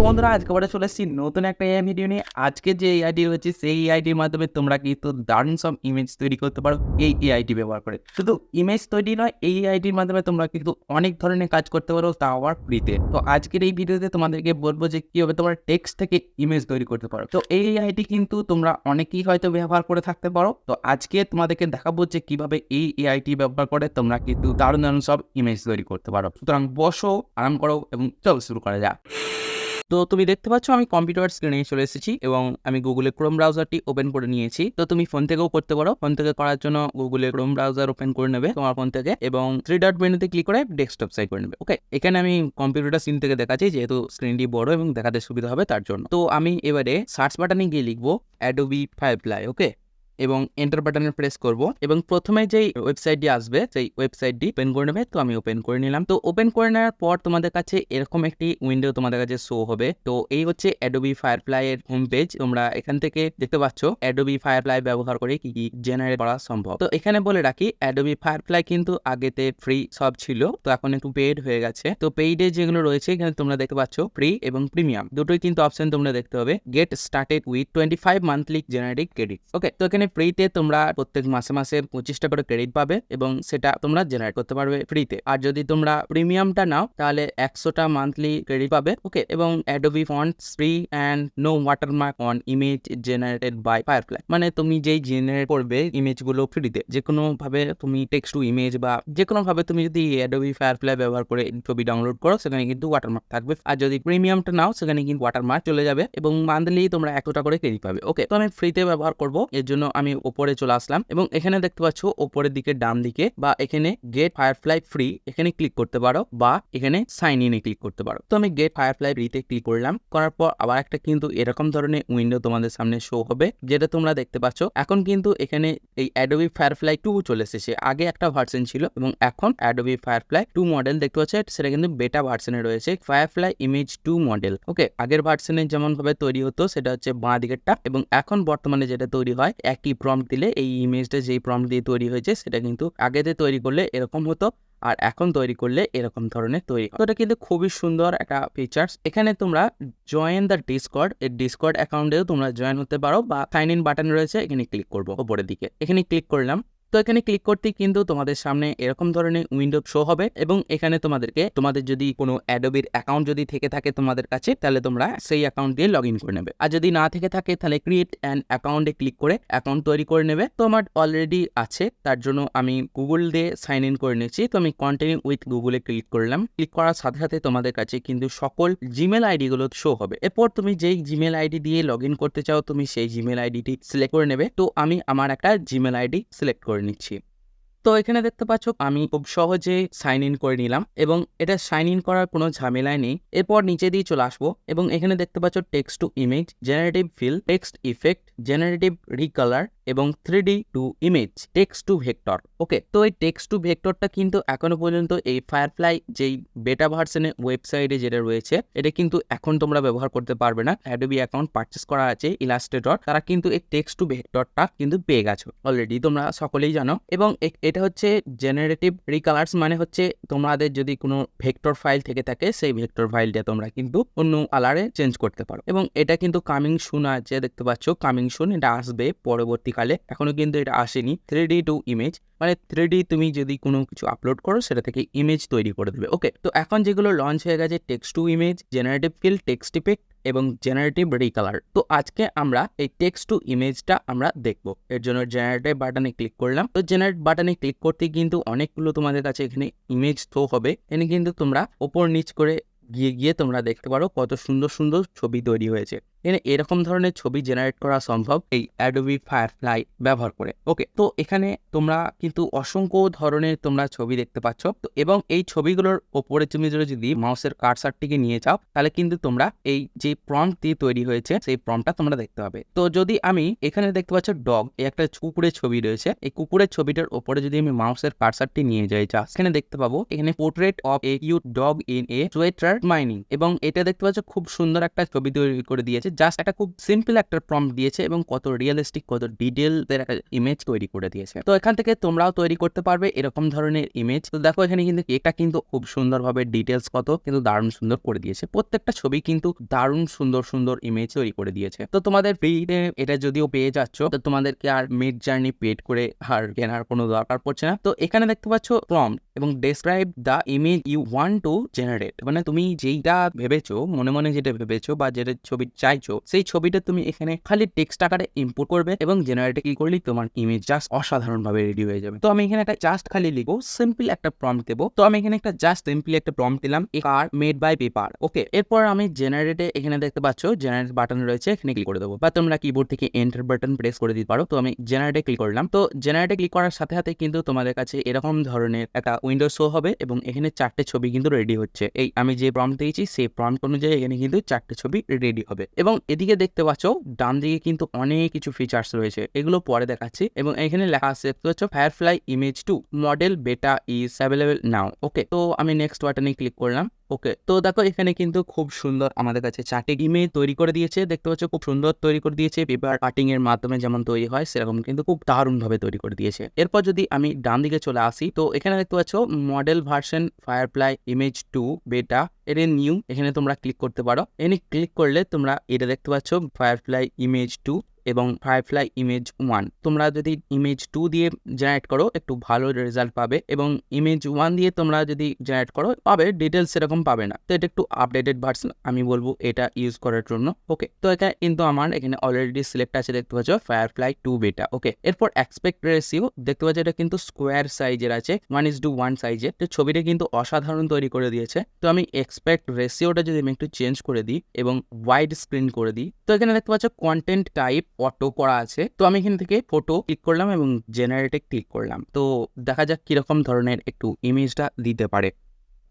বন্ধুরা আজকে আবার চলে এসেছি নতুন একটা এআই ভিডিও নিয়ে। আজকে যে এআইটি রয়েছে সেই এআইটির মাধ্যমে তোমরা কিন্তু দারুণ সব ইমেজ তৈরি করতে পারো এই এআইটি ব্যবহার করে। শুধু ইমেজ তৈরি নয়, এই এআইটির মাধ্যমে তোমরা কিন্তু অনেক ধরনের কাজ করতে পারো, তা আবার ফ্রিতে। তো আজকের এই ভিডিওতে তোমাদেরকে বলবো যে কিভাবে তোমরা টেক্সট থেকে ইমেজ তৈরি করতে পারো। তো এই এআইটি কিন্তু তোমরা অনেকেই হয়তো ব্যবহার করে থাকতে পারো। তো আজকে তোমাদেরকে দেখাবো যে কিভাবে এই এআইটি ব্যবহার করে তোমরা কিন্তু দারুণ দারুণ সব ইমেজ তৈরি করতে পারো। সুতরাং বসো, আরাম করো এবং চলো শুরু করা যাক। তো তুমি দেখতে পাচ্ছ আমি কম্পিউটার স্ক্রিনে চলে এসেছি এবং আমি গুগলের ক্রোম ব্রাউজারটি ওপেন করে নিয়েছি। তো তুমি ফোন থেকেও করতে পারো। ফোন থেকে করার জন্য গুগলের ক্রোম ব্রাউজার ওপেন করে নেবে তোমার ফোন থেকে এবং থ্রি ডট মেনুতে ক্লিক করে ডেস্কটপ সাইড করে নেবে। ওকে, এখানে আমি কম্পিউটার স্ক্রিন থেকে দেখাচ্ছি যেহেতু স্ক্রিনটি বড় এবং দেখাতে সুবিধা হবে তার জন্য। তো আমি এবারে সার্চ বাটনে গিয়ে লিখবো অ্যাডোবি ফায়ারফ্লাই। ওকে, এবং এন্টার বাটনে প্রেস করব এবং প্রথমে যেই ওয়েবসাইটটি আসবে সেই ওয়েবসাইটটি ওপেন করে নেবে। তো আমি ওপেন করে নিলাম। তো ওপেন করে নেওয়ার পর তোমাদের কাছে এরকম একটি উইন্ডো তোমাদের কাছে শো হবে। তো এই হচ্ছে অ্যাডোবি ফায়ারফ্লাই এর হোম পেজ। তোমরা এখান থেকে দেখতে পাচ্ছ অ্যাডোবি ফায়ারফ্লাই ব্যবহার করে কি কি জেনারেট করা সম্ভব। তো এখানে বলে রাখি অ্যাডোবি ফায়ারফ্লাই কিন্তু আগেতে ফ্রি সব ছিল, তো এখন একটু পেইড হয়ে গেছে। তো পেইডে যেগুলো রয়েছে এখানে তোমরা দেখতে পাচ্ছ ফ্রি এবং প্রিমিয়াম দুটোই কিন্তু অপশন তোমরা দেখতে হবে। Get started with 25 monthly generative credit. Okay, তো এখানে ফ্রিতে তোমরা প্রত্যেক মাসে মাসে 25টা করে ক্রেডিট পাবে এবং সেটা তোমরা জেনারেট করতে পারবে ফ্রিতে। আর যদি তোমরা প্রিমিয়ামটা নাও তাহলে 100টা মান্থলি ক্রেডিট পাবে। ওকে, এবং Adobe fonts free and no watermark on image generated by Firefly. মানে তুমি যেই জেনারেট করবে ইমেজ গুলো ফ্রিতে, যে কোনো ভাবে তুমি টেক্সট টু ইমেজ বা যে কোনো ভাবে তুমি যদি অ্যাডোবি ফায়ারফ্লাই ব্যবহার করে ছবি ডাউনলোড করো সেখানে কিন্তু ওয়াটারমার্ক থাকবে। আর যদি প্রিমিয়ামটা নাও সেখানে কিন্তু ওয়াটারমার্ক চলে যাবে এবং মান্থলি তোমরা 100টা করে ক্রেডিট পাবে। ওকে, তো আমি ফ্রিতে ব্যবহার করব, এর জন্য আমি উপরে চলে আসলাম এবং এখানে দেখতে পাচ্ছ উপরের দিকে ডান দিকে বা এখানে গেট ফায়ারফ্লাই ফ্রি এখানে ক্লিক করতে পারো বা এখানে সাইন ইনে ক্লিক করতে পারো। তো আমি গেট ফায়ারফ্লাই ফ্রিতে ক্লিক করলাম। করার পর আবার একটা কিন্তু এরকম ধরনের উইন্ডো তোমাদের সামনে শো হবে যেটা তোমরা দেখতে পাচ্ছ। এখন কিন্তু এখানে এই অ্যাডোবি ফায়ারফ্লাই 2 চলে এসেছে। আগে একটা ভার্সন ছিল এবং এখন অ্যাডোবি ফায়ারফ্লাই 2 মডেল দেখতে পাচ্ছ, সেটা কিন্তু বেটা ভার্সনে রয়েছে ফায়ারফ্লাই ইমেজ 2 মডেল। ওকে, আগের ভার্সনে যেমন ভাবে তৈরি হতো সেটা হচ্ছে বাঁ দিকেরটা এবং এখন বর্তমানে যেটা তৈরি হয় একই প্রম্পট দিলে এই ইমেজটা যেই প্রম্পট দিয়ে তৈরি হয়েছে সেটা কিন্তু আগেতে তৈরি করলে এরকম হতো আর এখন তৈরি করলে এরকম ধরনের তৈরি হয়। তো এটা কিন্তু খুবই সুন্দর একটা ফিচার্স। এখানে তোমরা জয়েন দ্য ডিসকর্ড, এই ডিসকর্ড অ্যাকাউন্টেও তোমরা জয়েন হতে পারো বা সাইন ইন বাটন রয়েছে এখানে ক্লিক করবো উপরের দিকে। এখানে ক্লিক করলাম। তো এখানে ক্লিক করতেই কিন্তু তোমাদের সামনে এরকম ধরনের উইন্ডো শো হবে এবং এখানে তোমাদের যদি কোনো অ্যাডোবির অ্যাকাউন্ট যদি থেকে থাকে তোমাদের কাছে তাহলে তোমরা সেই অ্যাকাউন্ট দিয়ে লগ ইন করে নেবে। আর যদি না থেকে থাকে তাহলে ক্রিয়েট অ্যান অ্যাকাউন্টে ক্লিক করে অ্যাকাউন্ট তৈরি করে নেবে। তো আমার অলরেডি আছে, তার জন্য আমি গুগল দিয়ে সাইন ইন করে নিয়েছি। তো আমি কন্টিনিউ উইথ গুগলে ক্লিক করলাম। ক্লিক করার সাথে সাথে তোমাদের কাছে কিন্তু সকল জিমেল আইডি গুলো শো হবে। এরপর তুমি যেই জিমেল আইডি দিয়ে লগ ইন করতে চাও তুমি সেই জিমেল আইডিটি সিলেক্ট করে নেবে। তো আমি আমার একটা জিমেল আইডি সিলেক্ট করে নিচ্ছি। তো এখানে দেখতে পাচ্ছ আমি খুব সহজে সাইন ইন করে নিলাম এবং এটা সাইন ইন করার কোনো ঝামেলাই নেই। এরপর নিচে দিয়ে চলে আসবো এবং এখানে দেখতে পাচ্ছ text to image, generative fill, text effect, generative recolor এবং 3D to image, text to vector. Okay, তো এই টেক্সট টু ভেক্টরটা কিন্তু এখনো পর্যন্ত এই ফায়ারফ্লাই যেই বেটা ভার্সনের ওয়েবসাইটে যেটা রয়েছে এটা কিন্তু এখন তোমরা ব্যবহার করতে পারবে না। অ্যাডোবি অ্যাকাউন্ট পারচেস করা আছে ইলাস্ট্রেটর, তারা কিন্তু এই টেক্সট টু ভেক্টরটা কিন্তু পেয়ে গেছো অলরেডি, তোমরা সকলেই জানো। এবং এটা হচ্ছে জেনারেটিভ রিকালার্স, মানে হচ্ছে তোমাদের যদি কোনো ভেক্টর ফাইল থেকে থাকে সেই ভেক্টর ফাইলটা তোমরা কিন্তু অন্য কালারে চেঞ্জ করতে পারো। এবং এটা কিন্তু কামিং সুন আছে, দেখতে পাচ্ছ কামিং সুন, এটা আসবে পরবর্তীকালে, এখনো কিন্তু এটা আসেনি। 3D টু ইমেজ মানে 3D তুমি যদি কোনো কিছু আপলোড করো সেটা থেকে ইমেজ তৈরি করে দেবে। ওকে, তো এখন যেগুলো লঞ্চ হয়ে গেছে text to image, generative fill, text effect এবং জেনারেটিভ রিকালার। তো আজকে আমরা এই টেক্সট টু ইমেজটা আমরা দেখবো। এর জন্য জেনারেটিভ বাটনে ক্লিক করলাম। তো জেনারেট বাটনে ক্লিক করতে কিন্তু অনেকগুলো তোমাদের কাছে এখানে ইমেজ শো হবে। এখানে কিন্তু তোমরা ওপর নিচ করে গিয়ে তোমরা দেখতে পারো কত সুন্দর সুন্দর ছবি তৈরি হয়েছে। এখানে এরকম ধরনের ছবি জেনারেট করা সম্ভব এই অ্যাডোবি ফায়ারফ্লাই ব্যবহার করে। ওকে, তো এখানে তোমরা কিন্তু অসংখ্য ধরনের তোমরা ছবি দেখতে পাচ্ছ। তো এবং এই ছবিগুলোর ওপরে তুমি যদি মাউসের কার্সারটিকে নিয়ে যাও তাহলে কিন্তু তোমরা এই যে প্রম্পট দিয়ে তৈরি হয়েছে সেই প্রম্পটটা তোমরা দেখতে পাবে। তো যদি আমি এখানে দেখতে পাচ্ছ ডগ, এই একটা কুকুরের ছবি রয়েছে, এই কুকুরের ছবিটার ওপরে যদি আমি মাউসের কার্সারটি নিয়ে যাই এখানে দেখতে পাবো এখানে portrait of A cute dog in a sweater mining, এবং এটা দেখতে পাচ্ছ খুব সুন্দর একটা ছবি তৈরি করে দিয়েছে দিয়েছে, জাস্ট একটা খুব সিম্পল একটা প্রম্পট দিয়েছে এবং কত রিয়েলিস্টিক, কত ডিটেইলসের একটা ইমেজ তৈরি করে দিয়েছে। তো এখান থেকে তোমরাও তৈরি করতে পারবে এরকম ধরনের ইমেজ। তো দেখো এখানে কিন্তু এটা কিন্তু খুব সুন্দরভাবে ডিটেইলস কত কিন্তু দারুণ সুন্দর করে দিয়েছে। প্রত্যেকটা ছবি কিন্তু দারুণ সুন্দর সুন্দর ইমেজ তৈরি করে দিয়েছে। তো তোমাদের ফ্রিতে এটা যদিও পেয়ে যাচ্ছ, তো তোমাদেরকে আর মিড জার্নি পেড করে আর কেনার কোনো দরকার পড়ছে না। তো এখানে দেখতে পাচ্ছ প্রম্পট এবং describe the image you want to generate, মানে তুমি যেইটা ভেবেছো, মনে মনে যেটা ভেবেছো বা যেটা ছবি চাইছো, সেই ছবিটা তুমি এখানে খালি টেক্সট আকারে ইম্পোর্ট করবে এবং জেনারেটে কি করলেই তোমার ইমেজ জাস্ট অসাধারণ ভাবে রেডি হয়ে যাবে। তো আমি এখানে একটা জাস্ট খালি লিখবো, সিম্পল একটা প্রম্পট দেবো। তো আমি এখানে একটা জাস্ট সিম্পলি একটা প্রম্পট দিলাম, এ কার মেড বাই পেপার। ওকে, এরপর আমি জেনারেটে এখানে দেখতে পাচ্ছ জেনারেট বাটন রয়েছে, এখানে ক্লিক করে দেবো, বা তোমরা কিবোর্ড থেকে এন্টার বাটন প্রেস করে দিতে পারো। তো আমি জেনারেটে ক্লিক করলাম। তো জেনারেটে ক্লিক করার সাথে সাথে কিন্তু তোমাদের কাছে এরকম ধরনের একটা উইন্ডো শো হবে এবং এখানে 4টে ছবি কিন্তু রেডি হচ্ছে। এই আমি যে প্রম্পট দিয়েছি সেই প্রম্পট অনুযায়ী এখানে কিন্তু 4টে ছবি রেডি হবে। এবং এদিকে দেখতে পাচ্ছ ডান দিকে কিন্তু অনেক কিছু ফিচার্স রয়েছে, এগুলো পরে দেখাচ্ছি। এবং এখানে লেখা আছে দেখতে পাচ্ছ Firefly image 2 model beta is available now. Okay, তো আমি নেক্সট বাটনে ক্লিক করলাম। ওকে, তো দেখো এখানে কিন্তু খুব সুন্দর আমাদের কাছে 4টে ইমেজ তৈরি করে দিয়েছে, দেখতে পাচ্ছ খুব সুন্দর তৈরি করে দিয়েছে। পেপার কাটিং এর মাধ্যমে যেমন তৈরি হয় সেরকম কিন্তু খুব দারুণ ভাবে তৈরি করে দিয়েছে। এরপর যদি আমি ডান দিকে চলে আসি, তো এখানে দেখতে পাচ্ছ মডেল ভার্সন ফায়ারফ্লাই ইমেজ 2 বেটা এর নিউ, এখানে তোমরা ক্লিক করতে পারো। এখানে ক্লিক করলে তোমরা এটা দেখতে পাচ্ছ ফায়ারফ্লাই ইমেজ 2 এবং ফায়ারফ্লাই ইমেজ 1। তোমরা যদি ইমেজ 2 দিয়ে জেনারেট করো একটু ভালো রেজাল্ট পাবে, এবং ইমেজ 1 দিয়ে তোমরা যদি জেনারেট করো পাবে ডিটেলস সেরকম পাবে না। তো এটা একটু আপডেটেড ভার্সন, আমি বলবো এটা ইউজ করার জন্য। ওকে, তো এখানে কিন্তু আমার এখানে অলরেডি সিলেক্ট আছে, দেখতে পাচ্ছ ফায়ারফ্লাই 2 বেটা। ওকে, এরপর এক্সপেক্ট রেশিও দেখতে পাচ্ছ, এটা কিন্তু স্কোয়ার সাইজের আছে, 1:1 সাইজের। তো ছবিটা কিন্তু অসাধারণ তৈরি করে দিয়েছে। তো আমি এক্সপেক্ট রেশিওটা যদি আমি একটু চেঞ্জ করে দিই এবং ওয়াইড স্ক্রিন করে দিই, তো এখানে দেখতে পাচ্ছ কন্টেন্ট টাইপ অটো করা আছে। তো আমি এখান থেকে ফটো ক্লিক করলাম এবং জেনারেটে ক্লিক করলাম। তো দেখা যাক কিরকম ধরনের একটু ইমেজটা দিতে পারে।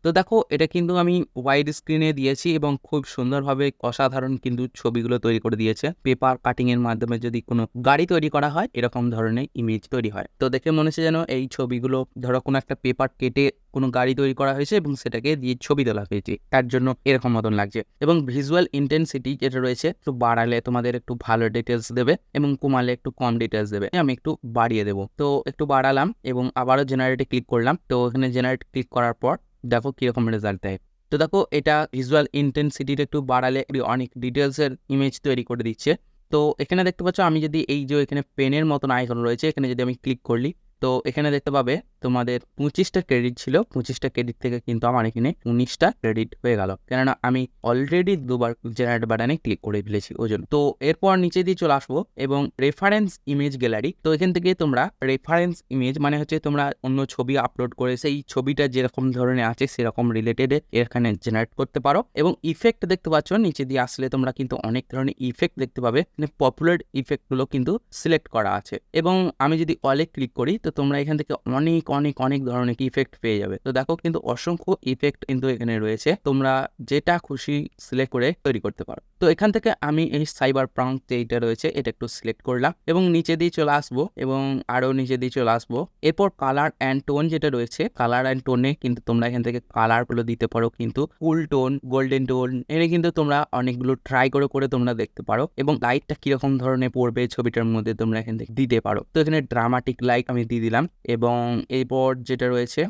তো দেখো এটা কিন্তু আমি ওয়াইড স্ক্রিনে দিয়েছি এবং খুব সুন্দরভাবে অসাধারণ কিন্তু ছবিগুলো তৈরি করে দিয়েছে। পেপার কাটিং এর মাধ্যমে যদি কোনো গাড়ি তৈরি করা হয় এরকম ধরনের ইমেজ তৈরি হয়। তো দেখে মনে হচ্ছে যেন এই ছবিগুলো ধরো কোনো একটা পেপার কেটে কোনো গাড়ি তৈরি করা হয়েছে এবং সেটাকে দিয়ে ছবি তোলা হয়েছে, তার জন্য এরকম মতন লাগছে। এবং ভিজুয়াল ইন্টেন্সিটি যেটা রয়েছে একটু বাড়ালে তোমাদের একটু ভালো ডিটেলস দেবে এবং কমালে একটু কম ডিটেলস দেবে। আমি একটু বাড়িয়ে দেবো, তো একটু বাড়ালাম এবং আবারও জেনারেটে ক্লিক করলাম। তো এখানে জেনারেট ক্লিক করার পর দেখো কিরকম রেজাল্ট দেয়। তো দেখো এটা ভিজুয়াল ইন্টেন্সিটিটা একটু বাড়ালে অনেক ডিটেলসের ইমেজ তৈরি করে দিচ্ছে। তো এখানে দেখতে পাচ্ছ আমি যদি এই যে এখানে পেনের মতন আইকন রয়েছে, এখানে যদি আমি ক্লিক করি, তো এখানে দেখতে পাবে তোমাদের 25টা ক্রেডিট ছিল, 25টা ক্রেডিট থেকে কিন্তু আমার এখানে 19টা ক্রেডিট হয়ে গেল, কেননা আমি অলরেডি দুবার জেনারেট বাটনে ক্লিক করে ফেলেছি ওই জন্য। তো এরপর নিচে দিয়ে চলে আসবো এবং রেফারেন্স ইমেজ গ্যালারি। তো এখান থেকে তোমরা রেফারেন্স ইমেজ মানে হচ্ছে তোমরা অন্য ছবি আপলোড করে সেই ছবিটা যেরকম ধরনের আছে সেরকম রিলেটেড এখানে জেনারেট করতে পারো। এবং ইফেক্ট দেখতে পাচ্ছ নিচে দিয়ে আসলে তোমরা কিন্তু অনেক ধরনের ইফেক্ট দেখতে পাবে, পপুলার ইফেক্টগুলো কিন্তু সিলেক্ট করা আছে। এবং আমি যদি অলে ক্লিক করি তো তোমরা এখান থেকে অনেক অনেক অনেক ধরনের ইফেক্ট পেয়ে যাবে। তো দেখো কিন্তু অসংখ্য ইফেক্ট কিন্তু এখানে রয়েছে, তোমরা যেটা খুশি সিলেক্ট করে তৈরি করতে পারো। তো এখান থেকে আমি এই সাইবার প্রাঙ্ক যেটা রয়েছে এটা একটু সিলেক্ট করলাম এবং নিচে দিয়ে চলে আসবো এবং আরো নিচে দিয়ে চলে আসবো। এরপর কালার অ্যান্ড টোন যেটা রয়েছে, কালার অ্যান্ড টোনে কিন্তু তোমরা এখান থেকে কালার গুলো দিতে পারো, কিন্তু কুল টোন, গোল্ডেন টোন, এনে কিন্তু তোমরা অনেকগুলো ট্রাই করে তোমরা দেখতে পারো এবং লাইটটা কিরকম ধরনের পড়বে ছবিটার মধ্যে তোমরা এখান থেকে দিতে পারো। তো এখানে ড্রামাটিক লাইট আমি দিয়ে দিলাম এবং এরপর যেটা রয়েছে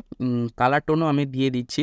কালার টোনও আমি দিয়ে দিচ্ছি,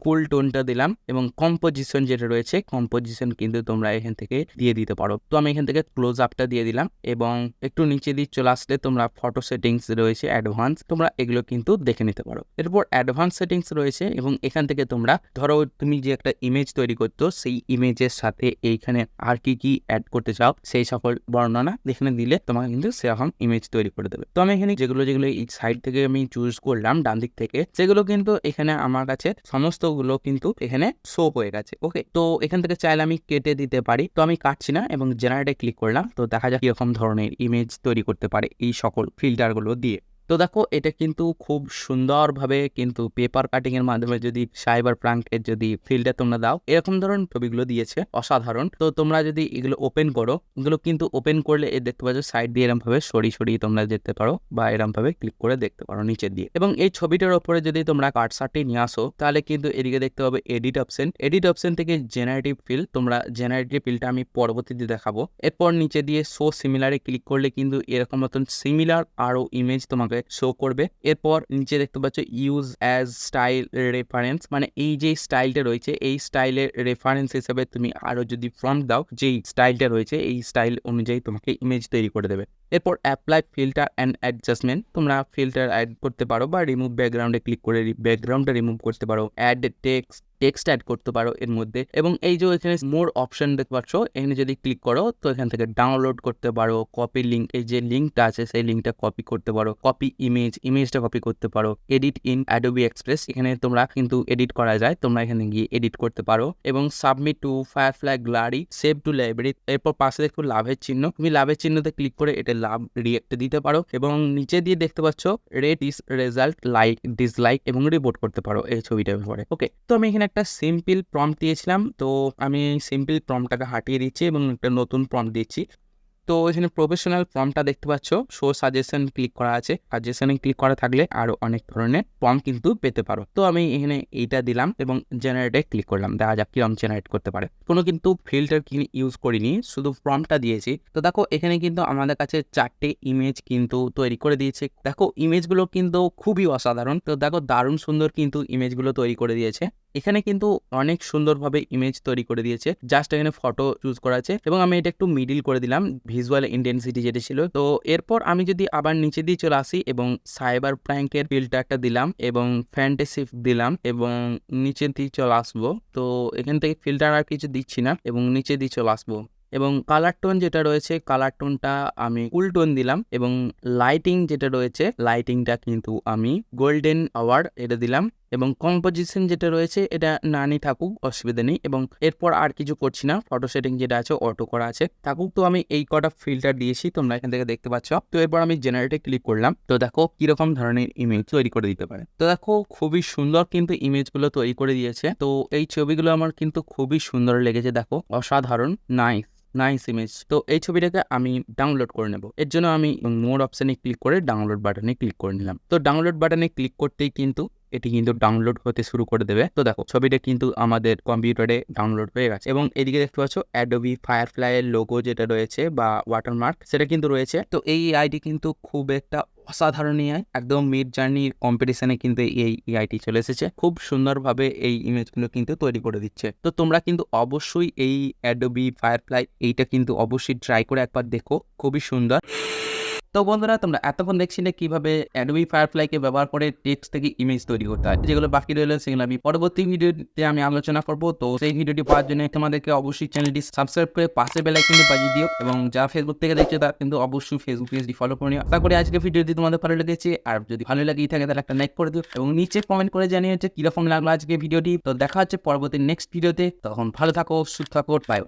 কুল টোনটা দিলাম এবং কম্পোজিশন যেটা রয়েছে কম্পোজিশন কিন্তু তোমরা এখান থেকে দিয়ে দিতে পারো। তো আমি এখান থেকে ক্লোজ আপটা দিয়ে দিলাম এবং একটু নিচে দিয়ে চলে আসলে তোমরা ফটো সেটিংস রয়েছে অ্যাডভান্স, তোমরা এগুলো কিন্তু দেখে নিতে পারো। এরপর অ্যাডভান্স সেটিংস রয়েছে এবং এখান থেকে তোমরা ধরো তুমি যে একটা ইমেজ তৈরি করতো সেই ইমেজের সাথে এইখানে আর কি কি অ্যাড করতে চাও সেই সকল বর্ণনা এখানে দিলে তোমাকে কিন্তু সেরকম ইমেজ তৈরি করে দেবে। তো আমি এখানে যেগুলো এই সাইড থেকে আমি চুজ করলাম ডান দিক থেকে, সেগুলো কিন্তু এখানে আমার কাছে সমস্তগুলো কিন্তু এখানে শো হয়ে গেছে। ওকে, তো এখান থেকে চাইলে আমি কেটে দিতে পারি, তো আমি কাটছি না এবং জেনারেটে ক্লিক করলাম। তো দেখা যাক কিরকম ধরনের ইমেজ তৈরি করতে পারে এই সকল ফিল্টারগুলো দিয়ে। তো দেখো এটা কিন্তু খুব সুন্দরভাবে কিন্তু পেপার কাটিং এর মাধ্যমে যদি সাইবার প্রাঙ্কের যদি ফিল্ডে তোমরা দাও, এরকম ধরনের ছবিগুলো দিয়েছে, অসাধারণ। তো তোমরা যদি এগুলো ওপেন করো, এগুলো কিন্তু ওপেন করলে দেখতে পাচ্ছ সাইড দিয়ে এরকম ভাবে সরিয়ে তোমরা যেতে পারো, বা এরকম ভাবে ক্লিক করে দেখতে পারো নিচের দিয়ে। এবং এই ছবিটার উপরে যদি তোমরা কার্সারটি নিয়ে আসো, তাহলে কিন্তু এদিকে দেখতে পাবে এডিট অপশন থেকে জেনারেটিভ ফিল। তোমরা জেনারেটিভ ফিলটা আমি পরবর্তীতে দেখাবো। এরপর নিচে দিয়ে শো সিমিলারে ক্লিক করলে কিন্তু এরকম মতন সিমিলার আরো ইমেজ তোমাকে শো করবে। এরপর নিচে দেখতে পাচ্ছ ইউজ অ্যাজ স্টাইল রেফারেন্স, মানে এই যে স্টাইলটা রয়েছে এই স্টাইলের রেফারেন্স হিসেবে তুমি আরো যদি ফ্রন্ট দাও, যেই স্টাইলটা রয়েছে এই স্টাইল অনুযায়ী তোমাকে ইমেজ তৈরি করে দেবে। এরপর অ্যাপ্লাই ফিল্টার অ্যান্ড অ্যাডজাস্টমেন্ট, তোমরা ফিল্টার অ্যাড করতে পারো বা রিমুভ ব্যাকগ্রাউন্ডে ক্লিক করে ব্যাকগ্রাউন্ডটা রিমুভ করতে পারো, অ্যাড টেক্সট অ্যাড করতে পারো এর মধ্যে। এবং এই যে এখানে মোর অপশন দেখতে পাচ্ছ, এখানে যদি ক্লিক করো তো এখান থেকে ডাউনলোড করতে পারো, কপি লিঙ্ক, এই যে লিঙ্কটা আছে সেই লিঙ্কটা কপি করতে পারো, কপি ইমেজটা কপি করতে পারো, এডিট ইন অ্যাডোবি এক্সপ্রেস, এখানে তোমরা কিন্তু এডিট করা যায়, তোমরা এখানে গিয়ে এডিট করতে পারো। এবং submit to firefly gallery, save two library. এরপর পাশে দেখো লাভের চিহ্ন, তুমি লাভের চিহ্নতে ক্লিক করে এটা লাভ রিয়েক্ট দিতে পারো। এবং নিচে দিয়ে দেখতে পাচ্ছ রেট ইস রেজাল্ট, লাইক, ডিসলাইক এবং রিপোর্ট করতে পারো এই ছবিটার ব্যাপারে। ওকে, তো আমি এখানে একটা সিম্পল প্রম্পট দিয়েছিলাম, তো আমি সিম্পল প্রম্পটটাকে হাটিয়ে দিচ্ছি এবং একটা নতুন প্রম্পট দিচ্ছি। তো এখানে প্রফেশনাল ফর্মটা দেখতে পাচ্ছ, শো সাজেশন ক্লিক করা আছে, সাজেশনে ক্লিক করা থাকলে আরো অনেক ধরনের ফর্ম কিন্তু পেতে পারো। তো আমি এখানে এইটা দিলাম এবং জেনারেটে ক্লিক করলাম, দেখা যাক কিরকম জেনারেট করতে পারে। কোনো কিন্তু ফিল্টার ইউজ করিনি, শুধু ফর্মটা দিয়েছি। তো দেখো এখানে কিন্তু আমাদের কাছে 4টে ইমেজ কিন্তু তৈরি করে দিয়েছে। দেখো ইমেজগুলো কিন্তু খুবই অসাধারণ। তো দেখো দারুণ সুন্দর কিন্তু ইমেজগুলো তৈরি করে দিয়েছে। এখানে কিন্তু অনেক সুন্দরভাবে ইমেজ তৈরি করে দিয়েছে, জাস্ট এখানে ফটো চুজ করা আছে এবং আমি এটা একটু মিডিল করে দিলাম, ভিজুয়াল ইন্টেন্সিটি যেটা ছিল। তো এরপর আমি যদি আবার নিচে দিয়ে চলে আসি এবং সাইবার প্র্যাঙ্কের ফিল্ডটা একটা দিলাম এবং ফ্যান্টাসি দিলাম এবং নিচে দিয়ে চলে আসবো। তো এখান থেকে ফিল্টার আর কিছু দিচ্ছি না এবং নিচে দিয়ে চলে আসবো। এবং কালার টোন যেটা রয়েছে, কালার টোনটা আমি কুল টোন দিলাম এবং লাইটিং যেটা রয়েছে, লাইটিংটা কিন্তু আমি গোল্ডেন আওয়ার এটা দিলাম। এবং কম্পোজিশন যেটা রয়েছে এটা নানি থাকুক, অসুবিধা নেই। এবং এরপর আর কিছু করছি না, ফটো সেটিং যেটা আছে অটো করা আছে থাকুক। তো আমি এই কটা ফিল্টার দিয়েছি, তোমরা এখান থেকে দেখতে পাচ্ছ। তো এরপর আমি জেনারেটে ক্লিক করলাম, তো দেখো কিরকম ধরনের ইমেজ তৈরি করে দিতে পারে। তো দেখো খুবই সুন্দর কিন্তু ইমেজগুলো তৈরি করে দিয়েছে। তো এই ছবিগুলো আমার কিন্তু খুবই সুন্দর লেগেছে, দেখো অসাধারণ, নাইস ইমেজ। তো এই ছবিটাকে আমি ডাউনলোড করে নেব, এর জন্য আমি মোর অপশানে ক্লিক করে ডাউনলোড বাটনে ক্লিক করে নিলাম। তো ডাউনলোড বাটনে ক্লিক করতেই কিন্তু এটি কিন্তু ডাউনলোড হতে শুরু করে দেবে। তো দেখো ছবিটা কিন্তু আমাদের কম্পিউটারে ডাউনলোড হয়ে গেছে এবং এদিকে দেখতে পাচ্ছ অ্যাডোবি ফায়ারফ্লাই এর লোগো যেটা রয়েছে বা ওয়াটারমার্ক সেটা কিন্তু রয়েছে। তো এই আইডি কিন্তু খুব একটা অসাধারণ এআই, একদম মিড জার্নির কম্পিটিশনে কিন্তু এই এআইটি চলে এসেছে, খুব সুন্দরভাবে এই ইমেজগুলো কিন্তু তৈরি করে দিচ্ছে। তো তোমরা কিন্তু অবশ্যই এই অ্যাডোবি ফায়ারফ্লাই এইটা কিন্তু অবশ্যই ট্রাই করে একবার দেখো, খুবই সুন্দর। তো বন্ধুরা তোমরা এতক্ষণ দেখছিলে কিভাবে অ্যাডোবি ফায়ারফ্লাইকে ব্যবহার করে টেক্সট থেকে ইমেজ তৈরি করতে হয়। যেগুলো বাকি রইলো সেগুলো আমি পরবর্তী ভিডিওতে আমি আলোচনা করব। তো সেই ভিডিওটি পাওয়ার জন্য তোমাদেরকে অবশ্যই চ্যানেলটি সাবস্ক্রাইব করে পাশে বেল আইকনটি বাজিয়ে দিও এবং যারা ফেসবুক থেকে দেখছো তারা কিন্তু অবশ্যই ফেসবুক পেজটি ফলো করে নিও। আশা করি আজকে ভিডিওটি তোমাদের ভালো লেগেছে, আর যদি ভালো লাগেই থাকে তাহলে একটা লাইক করে দিও এবং নিচে কমেন্ট করে জানিয়ে হচ্ছে কিরকম লাগলো আজকে ভিডিওটি। তো দেখা হচ্ছে পরবর্তী নেক্সট ভিডিওতে, তখন ভালো থাকো, সুস্থ থাকো, বাই।